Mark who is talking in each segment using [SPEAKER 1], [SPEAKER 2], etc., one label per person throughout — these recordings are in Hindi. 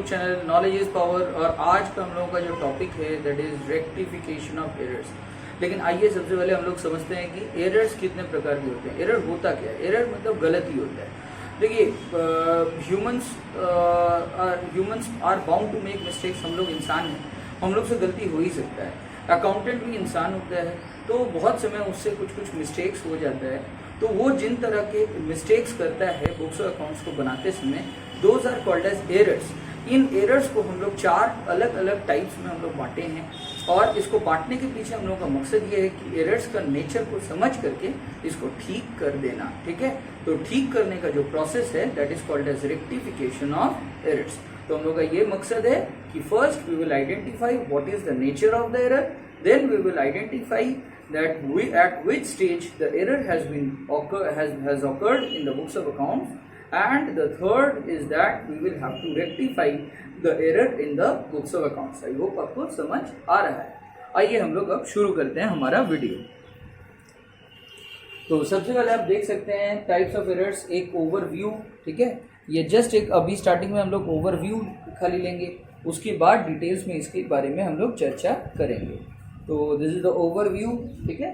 [SPEAKER 1] Channel knowledge is power. और आज का हम लोगों का जो टॉपिक है that is rectification of errors. लेकिन आइए सबसे पहले हम लोग समझते हैं कि एरर्स कितने प्रकार के होते हैं। एरर होता क्या है? एरर मतलब गलती होता है। देखिए humans are bound to make mistakes. हम लोग इंसान हैं, हम लोग से गलती हो ही सकता है। अकाउंटेंट भी इंसान होता है, तो बहुत समय उससे कुछ मिस्टेक्स हो जाता है। तो वो जिन तरह के मिस्टेक्स करता है बुक्स और अकाउंट्स को बनाते समय, those are called as errors. इन एरर्स को हम लोग 4 अलग अलग टाइप्स में हम लोग बांटे हैं। और इसको बांटने के पीछे हम लोग का मकसद ये है कि एरर्स का नेचर को समझ करके इसको ठीक कर देना। ठीक है, तो ठीक करने का जो प्रोसेस है that is called as rectification of errors. तो हम लोग का ये मकसद है कि first we will identify what is the nature of the error, then we will identify that at which stage the error has occurred in the books of accounts, and the third is that we will have to rectify the error in the books of accounts. I hope आपको समझ आ रहा है। आइए हम लोग अब शुरू करते हैं हमारा वीडियो। तो सबसे पहले आप देख सकते हैं टाइप्स ऑफ एरर्स, एक ओवरव्यू। ठीक है, ये जस्ट एक अभी स्टार्टिंग में हम लोग ओवरव्यू खाली लेंगे, उसके बाद डिटेल्स में इसके बारे में हम लोग चर्चा करेंगे। तो दिस इज द ओवरव्यू। ठीक है,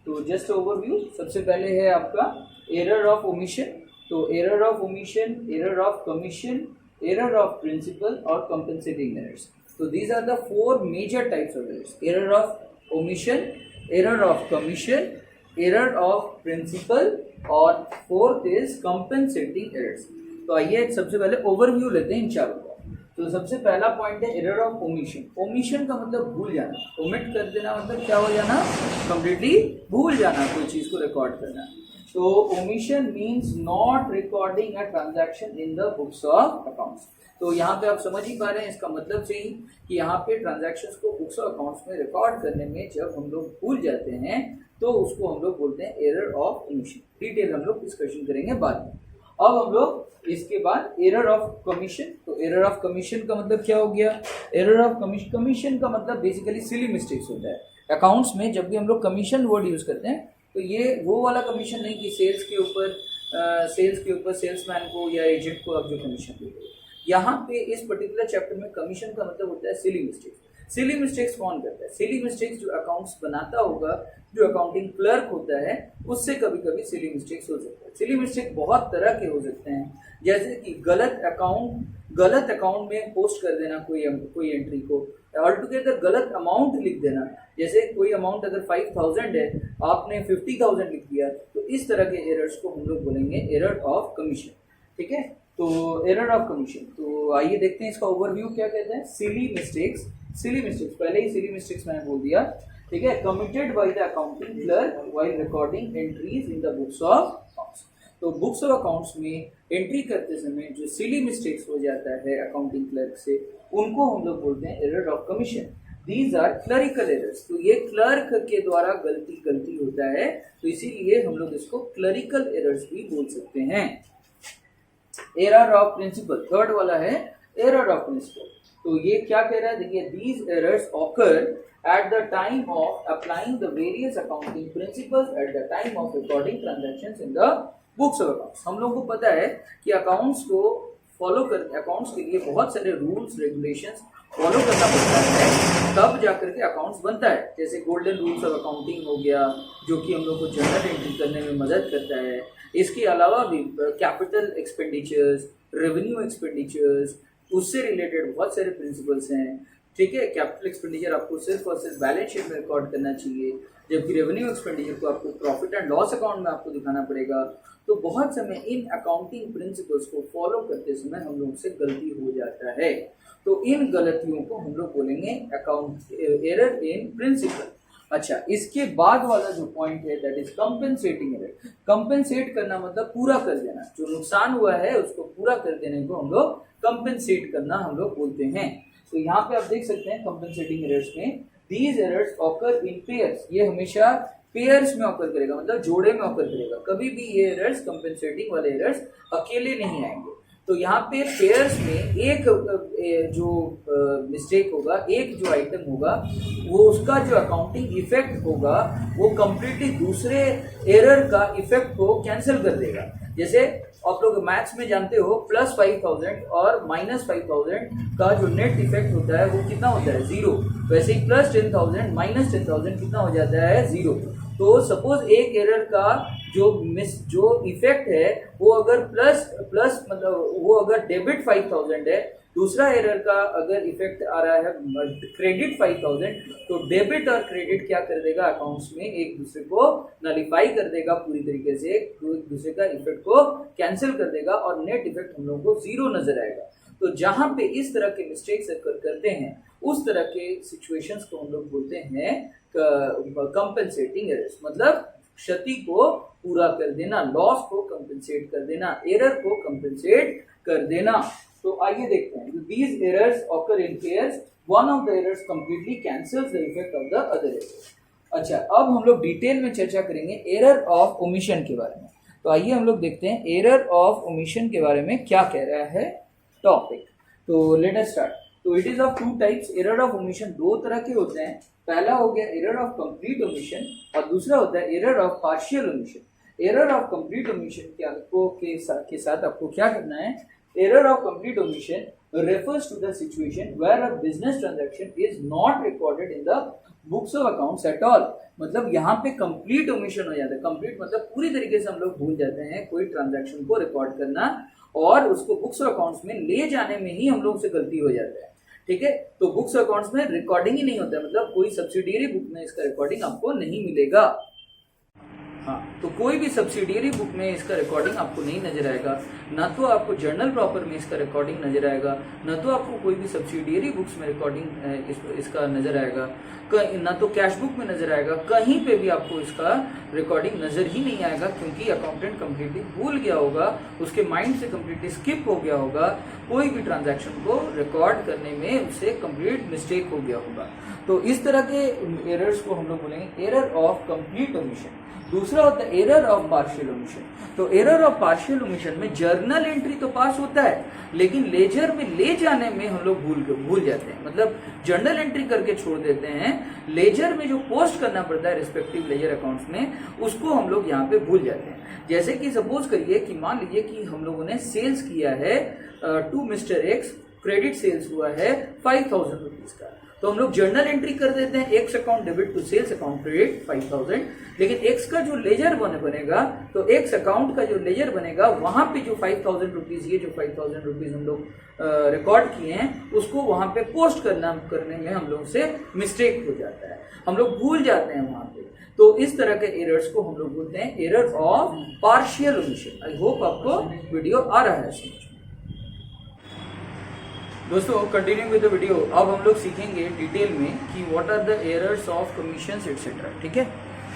[SPEAKER 1] तो जस्ट ओवरव्यू। सबसे पहले है आपका एरर ऑफ ओमिशन। तो error of omission, error of commission, error of principle और कंपनसेटिंग एरर्स। तो these are the 4 major types of errors. Error of omission, error of commission, error of principle और फोर्थ इज कंपनसेटिंग एरर्स। तो आइए सबसे पहले ओवरव्यू लेते हैं इन चारों का। तो सबसे पहला पॉइंट है एरर ऑफ ओमिशन। ओमिशन का मतलब भूल जाना। ओमिट कर देना मतलब क्या हो जाना? कंप्लीटली भूल जाना, कोई चीज को रिकॉर्ड करना। तो omission means not recording a transaction in the books of accounts. तो यहाँ पे आप समझ ही पा रहे हैं इसका मतलब से ही कि यहाँ पे ट्रांजैक्शंस को बुक्स ऑफ अकाउंट्स में रिकॉर्ड करने में जब हम लोग भूल जाते हैं तो उसको हम लोग बोलते हैं एरर ऑफ ओमिशन। डिटेल हम लोग डिस्कशन करेंगे बाद में। अब हम लोग इसके बाद एरर ऑफ कमीशन। तो एरर ऑफ कमीशन का मतलब क्या हो गया? एरर ऑफ कमीशन का मतलब बेसिकली सिली मिस्टेक्स होता है अकाउंट्स में। जब भी हम लोग कमीशन वर्ड यूज करते हैं तो ये वो वाला कमीशन नहीं कि सेल्स के ऊपर सेल्समैन को या एजेंट को आप जो कमीशन देते हो। यहाँ पे इस पर्टिकुलर चैप्टर में कमीशन का मतलब होता है सिली मिस्टेक्स। सिली मिस्टेक्स कौन करता है? सिली मिस्टेक्स जो अकाउंट्स बनाता होगा, जो अकाउंटिंग क्लर्क होता है, उससे कभी कभी सिली मिस्टेक्स हो सकता है। सिली मिस्टेक बहुत तरह के हो सकते हैं, जैसे कि गलत अकाउंट में पोस्ट कर देना कोई एंट्री को, ऑल टुगेदर गलत अमाउंट लिख देना। जैसे कोई अमाउंट अगर 5000 है, आपने 50,000 लिख दिया, तो इस तरह के एरर्स को हम लोग बोलेंगे एरर ऑफ कमीशन। ठीक है, तो एरर ऑफ कमीशन। तो आइए देखते हैं इसका ओवरव्यू क्या कहते हैं। सिली मिस्टेक्स पहले ही सिली मिस्टेक्स मैंने बोल दिया। ठीक है, committed by the accounting clerk while recording entries in the books of accounts. तो बुक्स ऑफ अकाउंट्स में एंट्री करते समय जो सिली मिस्टेक्स हो जाता है अकाउंटिंग क्लर्क से, उनको हम लोग बोलते हैं error of commission. These are clerical errors. तो ये क्लर्क के द्वारा गलती होता है, तो इसीलिए हम लोग इसको क्लरिकल एरर्स भी बोल सकते हैं। एरर ऑफ प्रिंसिपल थर्ड वाला है एरर ऑफ प्रिंसिपल। तो ये क्या कह रहा है? देखिए, these errors occur at the time of applying the various accounting principles at the time of recording transactions in the books of accounts। हम लोगों को पता है कि अकाउंट्स को फॉलो कर अकाउंट्स के लिए बहुत सारे रूल्स रेगुलेशंस फॉलो करना पड़ता है, तब जाकर के अकाउंट्स बनता है। जैसे गोल्डन रूल्स ऑफ अकाउंटिंग हो गया, जो कि हम लोग को जर्नल एंट्री करने में मदद करता है। इसके अलावा भी कैपिटल एक्सपेंडिचर्स, रेवेन्यू एक्सपेंडिचर्स, उससे रिलेटेड बहुत सारे प्रिंसिपल्स हैं। ठीक है, कैपिटल एक्सपेंडिचर आपको सिर्फ और सिर्फ बैलेंस शीट में रिकॉर्ड करना चाहिए, जबकि रेवेन्यू एक्सपेंडिचर को आपको प्रॉफिट एंड लॉस अकाउंट में आपको दिखाना पड़ेगा। तो बहुत समय इन अकाउंटिंग प्रिंसिपल्स को फॉलो करते समय हम लोग से गलती हो जाता है। तो इन गलतियों को हम लोग बोलेंगे एरर इन प्रिंसिपल। अच्छा, इसके बाद वाला जो पॉइंट है that is compensating error. Compensate करना मतलब पूरा कर देना, जो नुकसान हुआ है उसको पूरा कर देने को हम लोग कंपेंसेट करना हम लोग बोलते हैं। तो यहाँ पे आप देख सकते हैं कंपेंसेटिंग एरर्स में these errors occur in pairs. ये हमेशा पेयर्स में ऑकर करेगा, मतलब जोड़े में ऑकर करेगा। कभी भी ये एरर्स कंपेंसेटिंग वाले एरर्स अकेले नहीं आएंगे। तो यहाँ पे पेयर्स में एक जो मिस्टेक होगा, एक जो आइटम होगा, वो उसका जो अकाउंटिंग इफेक्ट होगा वो कंप्लीटली दूसरे एरर का इफेक्ट को कैंसिल कर देगा। जैसे आप लोग मैथ्स में जानते हो प्लस 5000 और माइनस 5000 का जो नेट इफेक्ट होता है वो कितना होता है 0। वैसे ही प्लस 10,000 माइनस 10,000 कितना हो जाता है 0। तो सपोज एक एरर का जो इफेक्ट है वो अगर प्लस मतलब वो अगर डेबिट 5000 है, दूसरा एरर का अगर इफेक्ट आ रहा है क्रेडिट 5000, तो डेबिट और क्रेडिट क्या कर देगा अकाउंट्स में एक दूसरे को नलीफाई कर देगा, पूरी तरीके से एक दूसरे का इफेक्ट को कैंसिल कर देगा और नेट इफेक्ट हम लोगों को 0 नजर आएगा। तो जहां पे इस तरह के मिस्टेक्स करते हैं उस तरह के सिचुएशंस को हम लोग बोलते हैं कंपेंसेटिंग एरर्स, मतलब क्षति को पूरा कर देना, लॉस को कंपेंसेट कर देना, एरर को कंपेंसेट कर देना। तो आइए देखते हैं, these errors occur in pairs, one of the errors completely cancels the effect of the other error। अच्छा, अब हम लोग डिटेल में चर्चा करेंगे एरर ऑफ ओमिशन के बारे में। तो आइए हम लोग देखते हैं एरर ऑफ ओमिशन के बारे में क्या कह रहा है टॉपिक। तो लेट अस स्टार्ट। तो it is of two types. Error of omission दो तरह के होते हैं। पहला हो गया एरर ऑफ कंप्लीट ओमिशन और दूसरा होता है error of partial omission. Error of complete omission के साथ आपको क्या करना है, error of complete omission refers to the situation where a business transaction is not recorded in the books of accounts at all। मतलब यहाँ पे complete omission हो जाता है। complete मतलब पूरी तरीके से हम लोग भूल जाते हैं कोई ट्रांजैक्शन को रिकॉर्ड करना और उसको बुक्स ऑफ अकाउंट्स में ले जाने में ही हम लोग से गलती हो जाता है। ठीक है, तो बुक्स ऑफ अकाउंट्स में रिकॉर्डिंग ही नहीं होता है, मतलब कोई सब्सिडियरी बुक में इसका रिकॉर्डिंग आपको नहीं मिलेगा। हाँ, तो कोई भी सब्सिडियरी बुक में इसका रिकॉर्डिंग आपको नहीं नजर आएगा, ना तो आपको जर्नल प्रॉपर में इसका रिकॉर्डिंग नजर आएगा, ना तो आपको कोई भी सब्सिडियरी बुक्स में रिकॉर्डिंग इसका नजर आएगा, ना तो कैश बुक में नजर आएगा, कहीं पे भी आपको इसका रिकॉर्डिंग नजर ही नहीं आएगा, क्योंकि अकाउंटेंट कंप्लीटली भूल गया होगा, उसके माइंड से कंप्लीटली स्किप हो गया होगा, कोई भी ट्रांजैक्शन को रिकॉर्ड करने में उससे कंप्लीट मिस्टेक हो गया होगा। तो इस तरह के एरर्स को हम लोग बोलेंगे एरर ऑफ कंप्लीट ओमिशन। दूसरा होता है एरर ऑफ पार्शियल ओमिशन। तो एरर ऑफ पार्शियल ओमिशन में जर्नल एंट्री तो पास होता है, लेकिन लेजर में ले जाने में हम लोग भूल जाते हैं, मतलब जर्नल एंट्री करके छोड़ देते हैं, लेजर में जो पोस्ट करना पड़ता है रिस्पेक्टिव लेजर अकाउंट्स में उसको हम लोग यहाँ पे भूल जाते हैं। जैसे कि सपोज करिए कि मान लीजिए कि हम लोगों ने सेल्स किया है to mister X, credit sales हुआ है 5,000 रुपीज का, तो हम लोग जर्नल एंट्री कर देते हैं X account debit to sales account credit 5,000, लेकिन एक्स का जो लेजर बनेगा, तो एक्स अकाउंट का जो लेजर बनेगा वहां पे जो 5,000 रुपीज, ये जो 5,000 रुपीज हम लोग रिकॉर्ड किए हैं उसको वहां पे पोस्ट करने में हम लोग से मिस्टेक हो जाता है, हम लोग भूल जाते हैं वहां पे। तो इस तरह के एरर्स को हम लोग बोलते हैं error of partial omission. I hope आपको वीडियो आ रहा है समझ। दोस्तों कंटिन्यू विद द वीडियो, अब हम लोग सीखेंगे डिटेल में कि what are the errors of commissions etcetera. ठीक है,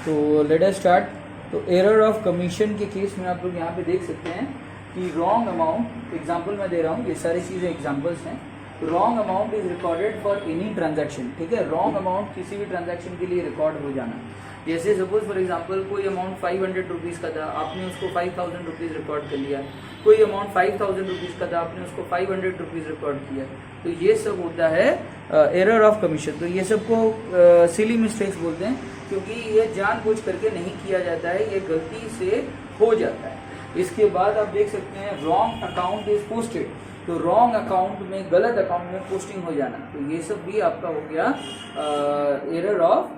[SPEAKER 1] तो लेट अस स्टार्ट। तो एरर ऑफ कमीशन के केस में आप लोग यहाँ पे देख सकते हैं कि रॉन्ग अमाउंट, एग्जांपल मैं दे रहा हूँ, ये सारी चीज़ें एग्जांपल्स हैं। Wrong amount is recorded for any transaction. ठीक है, रॉन्ग अमाउंट किसी भी ट्रांजैक्शन के लिए रिकॉर्ड हो जाना। जैसे सपोज फॉर एग्जांपल कोई अमाउंट 500 रुपीज़ का था, आपने उसको 5,000 रुपीज़ रिकॉर्ड कर लिया। कोई अमाउंट 5,000 रुपीज़ का था, आपने उसको 500 रुपीज़ रिकॉर्ड किया। तो ये सब होता है एरर ऑफ कमीशन। तो ये सबको सिली मिस्टेक्स बोलते हैं, क्योंकि ये जानबूझ करके नहीं किया जाता है, ये गलती से हो जाता है। इसके बाद आप देख सकते हैं रॉन्ग अकाउंट इज पोस्टेड। तो रॉन्ग अकाउंट में, गलत अकाउंट में पोस्टिंग हो जाना, तो ये सब भी आपका हो गया एरर ऑफ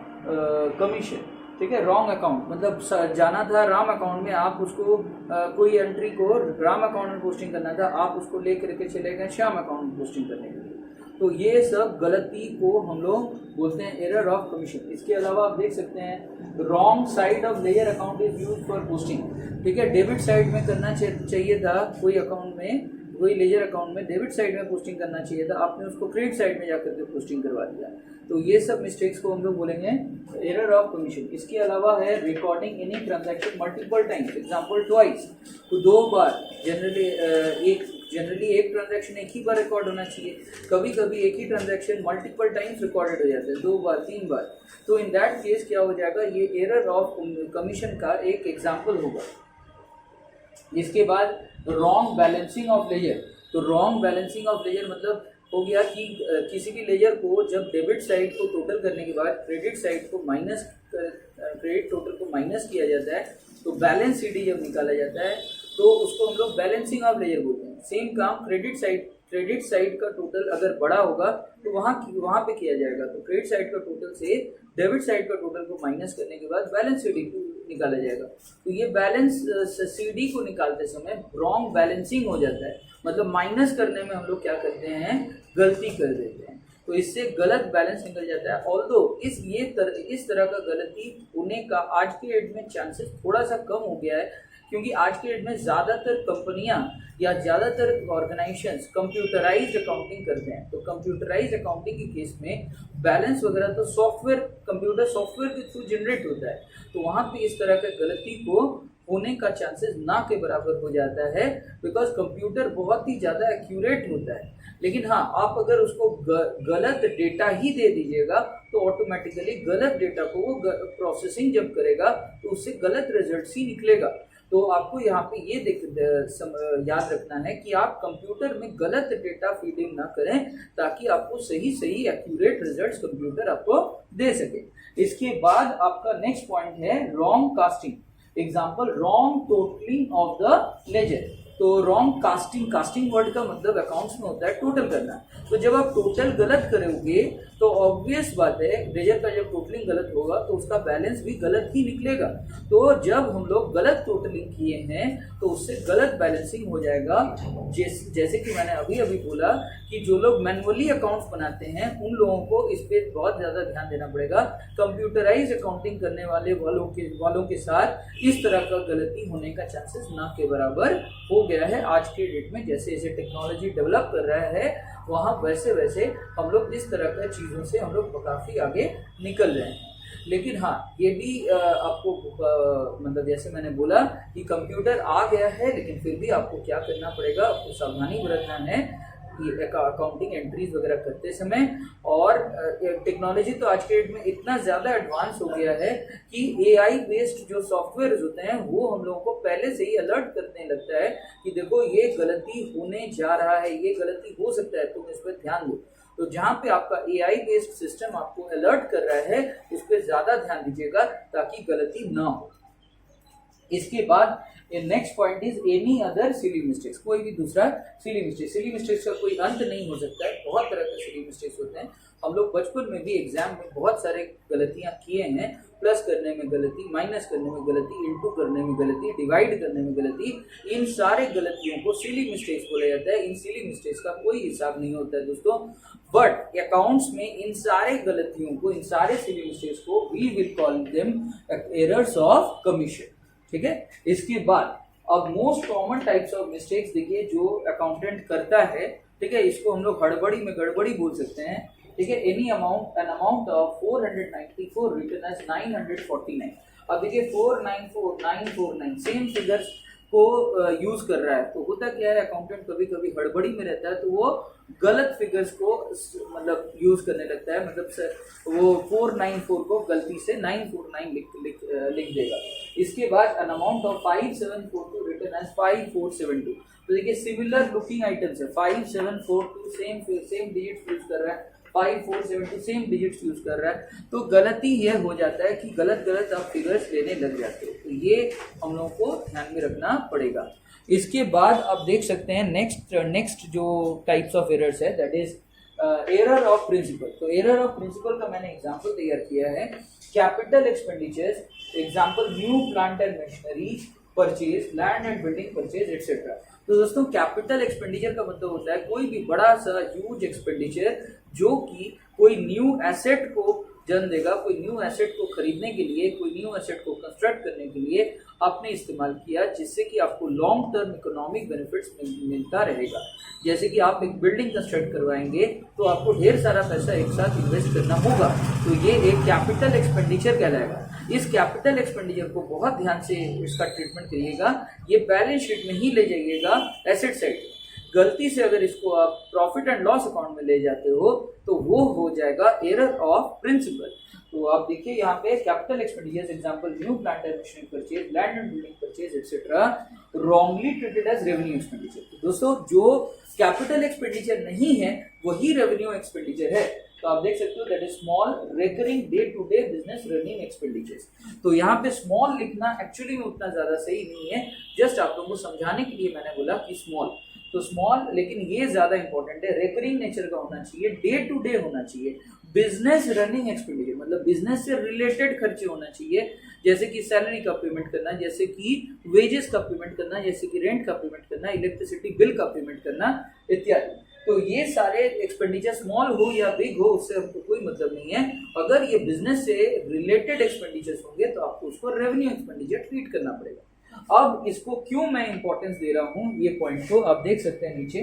[SPEAKER 1] कमीशन। ठीक है, रॉन्ग अकाउंट मतलब जाना था राम अकाउंट में, आप उसको कोई एंट्री को राम अकाउंट में पोस्टिंग करना था, आप उसको लेकर के चले गए श्याम अकाउंट में पोस्टिंग करने के लिए। तो ये सब गलती को हम लोग बोलते हैं एरर ऑफ कमीशन। इसके अलावा आप देख सकते हैं wrong side of ledger account is use for posting. ठीक है, डेबिट साइड में करना चाहिए था कोई अकाउंट में, कोई लेजर अकाउंट में डेबिट साइड में पोस्टिंग करना चाहिए था, आपने उसको क्रेडिट साइड में जाकर के पोस्टिंग करवा दिया। तो ये सब मिस्टेक्स को हम लोग बोलेंगे एरर ऑफ कमीशन। इसके अलावा है recording any transaction multiple times, example twice, तो 2 बार। जनरली एक ट्रांजैक्शन एक ही बार रिकॉर्ड होना चाहिए, कभी कभी एक ही ट्रांजैक्शन मल्टीपल टाइम्स रिकॉर्डेड हो जाता है, 2 बार 3 बार। तो इन दैट केस क्या हो जाएगा, ये एरर ऑफ कमीशन का एक एग्जाम्पल होगा। इसके बाद रॉन्ग बैलेंसिंग ऑफ लेजर। तो रॉन्ग बैलेंसिंग ऑफ लेजर मतलब हो गया कि किसी भी लेजर को जब डेबिट साइड को टोटल करने के बाद क्रेडिट साइड को क्रेडिट टोटल को माइनस किया जाता है, तो बैलेंस सीडी जब निकाला जाता है तो उसको हम लोग बैलेंसिंग ऑफ लेजर बोलते हैं। सेम काम क्रेडिट साइड का टोटल अगर बड़ा होगा तो वहां पे किया जाएगा। तो क्रेडिट साइड का टोटल से डेबिट साइड का टोटल को माइनस करने के बाद बैलेंस सीडी को निकाला जाएगा। तो ये बैलेंस सीडी को निकालते समय रॉन्ग बैलेंसिंग हो जाता है, मतलब माइनस करने में हम लोग क्या करते हैं, गलती कर देते हैं, तो इससे गलत बैलेंस निकल जाता है। ऑल्दो इस तरह का गलती होने का आज के डेट में चांसेस थोड़ा सा कम हो गया है, क्योंकि आज के डेट में ज़्यादातर कंपनियां या ज़्यादातर ऑर्गेनाइजेशंस कंप्यूटराइज्ड अकाउंटिंग करते हैं। तो कंप्यूटराइज्ड अकाउंटिंग के केस में बैलेंस वगैरह तो कंप्यूटर सॉफ्टवेयर के थ्रू जनरेट होता है, तो वहाँ पे इस तरह के गलती को होने का चांसेस ना के बराबर हो जाता है, बिकॉज कंप्यूटर बहुत ही ज़्यादा एक्यूरेट होता है। लेकिन हाँ, आप अगर उसको गलत डेटा ही दे दीजिएगा तो ऑटोमेटिकली गलत डेटा को वो प्रोसेसिंग जब करेगा तो उससे गलत रिजल्ट ही निकलेगा। तो आपको यहाँ पे ये याद रखना है कि आप कंप्यूटर में गलत डेटा फीडिंग ना करें, ताकि आपको सही एक्यूरेट रिजल्ट्स कंप्यूटर आपको दे सके। इसके बाद आपका नेक्स्ट पॉइंट है wrong casting. Example, wrong totalling of the ledger. तो रॉन्ग कास्टिंग वर्ड का मतलब अकाउंट्स में होता है टोटल करना। तो जब आप टोटल गलत करोगे तो ऑब्वियस बात है, लेजर का जब टोटलिंग गलत होगा तो उसका बैलेंस भी गलत ही निकलेगा। तो जब हम लोग गलत टोटलिंग किए हैं तो उससे गलत बैलेंसिंग हो जाएगा। जैसे कि मैंने अभी बोला कि जो लोग मैनुअली अकाउंट्स बनाते हैं उन लोगों को इस पे बहुत ज़्यादा ध्यान देना पड़ेगा। कंप्यूटराइज अकाउंटिंग करने वालों के साथ इस तरह का गलती होने का चांसेस ना के बराबर हो गया है आज के डेट में। जैसे जैसे टेक्नोलॉजी डेवलप कर रहा है वहाँ वैसे हम लोग इस तरह का चीज़ों से हम लोग काफ़ी आगे निकल रहे हैं। लेकिन हाँ, ये भी आपको मतलब जैसे मैंने बोला कि कंप्यूटर आ गया है, लेकिन फिर भी आपको क्या करना पड़ेगा, आपको सावधानी बरतना है अकाउंटिंग एंट्रीज वगैरह करते समय। और टेक्नोलॉजी तो आज के डेट में इतना ज़्यादा एडवांस हो गया है कि एआई बेस्ड जो सॉफ्टवेयर होते हैं वो हम लोगों को पहले से ही अलर्ट करने लगता है कि देखो ये गलती होने जा रहा है, ये गलती हो सकता है, तुम इस पर ध्यान दो। तो जहाँ पे आपका एआई बेस्ड सिस्टम आपको अलर्ट कर रहा है उस पर ज़्यादा ध्यान दीजिएगा ताकि गलती ना हो। इसके बाद next point is any other silly mistakes. कोई भी दूसरा सिली मिस्टेक्स का कोई अंत नहीं हो सकता है, बहुत तरह के सिली मिस्टेक्स होते हैं। हम लोग बचपन में भी एग्जाम में बहुत सारे गलतियां किए हैं, प्लस करने में गलती, माइनस करने में गलती, इनटू करने में गलती, डिवाइड करने में गलती, इन सारे गलतियों को सिली मिस्टेक्स बोला जाता है। इन सिली मिस्टेक्स का कोई हिसाब नहीं होता है दोस्तों, बट अकाउंट्स में इन सारे गलतियों को, इन सारे सिली मिस्टेक्स को we will call them errors of commission. ठीक है। इसके बाद अब most common types of mistakes देखिए जो अकाउंटेंट करता है, ठीक है, इसको हम लोग गड़बड़ी बोल सकते हैं। ठीक है, an amount of 494 written as 949। अब देखिए 494949 सेम फिगर्स को यूज कर रहा है, तो होता क्या है, अकाउंटेंट कभी कभी हड़बड़ी में रहता है तो वो गलत फिगर्स को मतलब यूज करने लगता है, मतलब वो 494 को गलती से 949 लिख देगा। इसके बाद an amount of 5742 written as 5472। तो देखिए सिमिलर लुकिंग आइटम्स है, 5742 सेम डिजिट यूज कर रहा है, 5472 सेम डिजिट्स यूज कर रहा है, तो गलती यह हो जाता है कि गलत आप फिगर्स लेने लग जाते हो। तो ये हम लोगों को ध्यान में रखना पड़ेगा। इसके बाद आप देख सकते हैं नेक्स्ट जो टाइप्स ऑफ एरर्स है, that is error of principle. तो एरर ऑफ प्रिंसिपल का मैंने एग्जांपल तैयार किया है। Capital expenditures, example new plant and machinery purchase, land and building purchase etcetera. तो दोस्तों कैपिटल एक्सपेंडिचर का मतलब होता है कोई भी बड़ा सा ह्यूज एक्सपेंडिचर जो कि कोई न्यू एसेट को जन्म देगा, कोई न्यू एसेट को खरीदने के लिए, कोई न्यू एसेट को कंस्ट्रक्ट करने के लिए आपने इस्तेमाल किया, जिससे कि आपको लॉन्ग टर्म इकोनॉमिक बेनिफिट्स मिलता रहेगा। जैसे कि आप एक बिल्डिंग कंस्ट्रक्ट करवाएंगे तो आपको ढेर सारा पैसा एक साथ इन्वेस्ट करना होगा, तो ये एक कैपिटल एक्सपेंडिचर कहलाएगा। इस कैपिटल एक्सपेंडिचर को बहुत ध्यान से इसका ट्रीटमेंट करिएगा, ये बैलेंस शीट में ही ले जाइएगा एसेट साइड। गलती से अगर इसको आप प्रॉफिट एंड लॉस अकाउंट में ले जाते हो तो वो हो जाएगा एरर ऑफ प्रिंसिपल। तो आप देखिए यहाँ पे capital expenditures, example new plant and machinery purchase, land and building purchase etcetera, wrongly treated as revenue expenditure. दोस्तों जो कैपिटल एक्सपेंडिचर नहीं है वही रेवेन्यू एक्सपेंडिचर है। तो आप देख सकते हो that is small recurring day to day business running expenditures. तो यहाँ पे स्मॉल लिखना एक्चुअली में उतना ज्यादा सही नहीं है, जस्ट आप लोगों को समझाने के लिए मैंने बोला कि स्मॉल, तो स्मॉल, लेकिन ये ज्यादा इंपॉर्टेंट है, रिकरिंग नेचर का होना चाहिए, डे टू डे होना चाहिए, बिजनेस रनिंग एक्सपेंडिचर मतलब बिजनेस से रिलेटेड खर्चे होना चाहिए, जैसे कि सैलरी का पेमेंट करना, जैसे कि वेजेस का पेमेंट करना, जैसे कि रेंट का पेमेंट करना, इलेक्ट्रिसिटी बिल का पेमेंट करना इत्यादि। तो ये सारे एक्सपेंडिचर स्मॉल हो या बिग हो उससे हमको कोई मतलब नहीं है, अगर ये बिजनेस से रिलेटेड एक्सपेंडिचर्स होंगे तो आपको उसको रेवेन्यू एक्सपेंडिचर ट्रीट करना पड़ेगा। अब इसको क्यों मैं इंपॉर्टेंस दे रहा हूं ये पॉइंट को आप देख सकते हैं नीचे,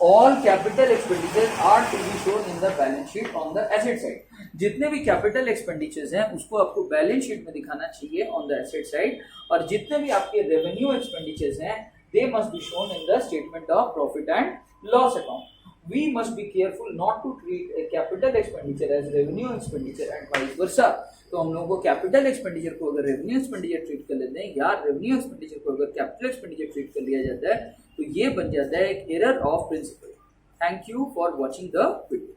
[SPEAKER 1] all capital expenditure are to be shown in the balance sheet on the asset side. जितने भी कैपिटल एक्सपेंडिचर्स हैं उसको आपको बैलेंस शीट में दिखाना चाहिए ऑन द एसेट साइड, और जितने भी आपके रेवेन्यू एक्सपेंडिचर्स हैं they must be shown in the statement of profit and loss account. We must be careful not to treat a capital expenditure as revenue expenditure and vice versa. तो हम लोगों को कैपिटल एक्सपेंडिचर को अगर रेवेन्यू एक्सपेंडिचर ट्रीट कर लेते हैं या रेवेन्यू एक्सपेंडिचर को अगर कैपिटल एक्सपेंडिचर ट्रीट कर लिया जाता है तो ये बन जाता है एक error of principle. Thank you for watching the video.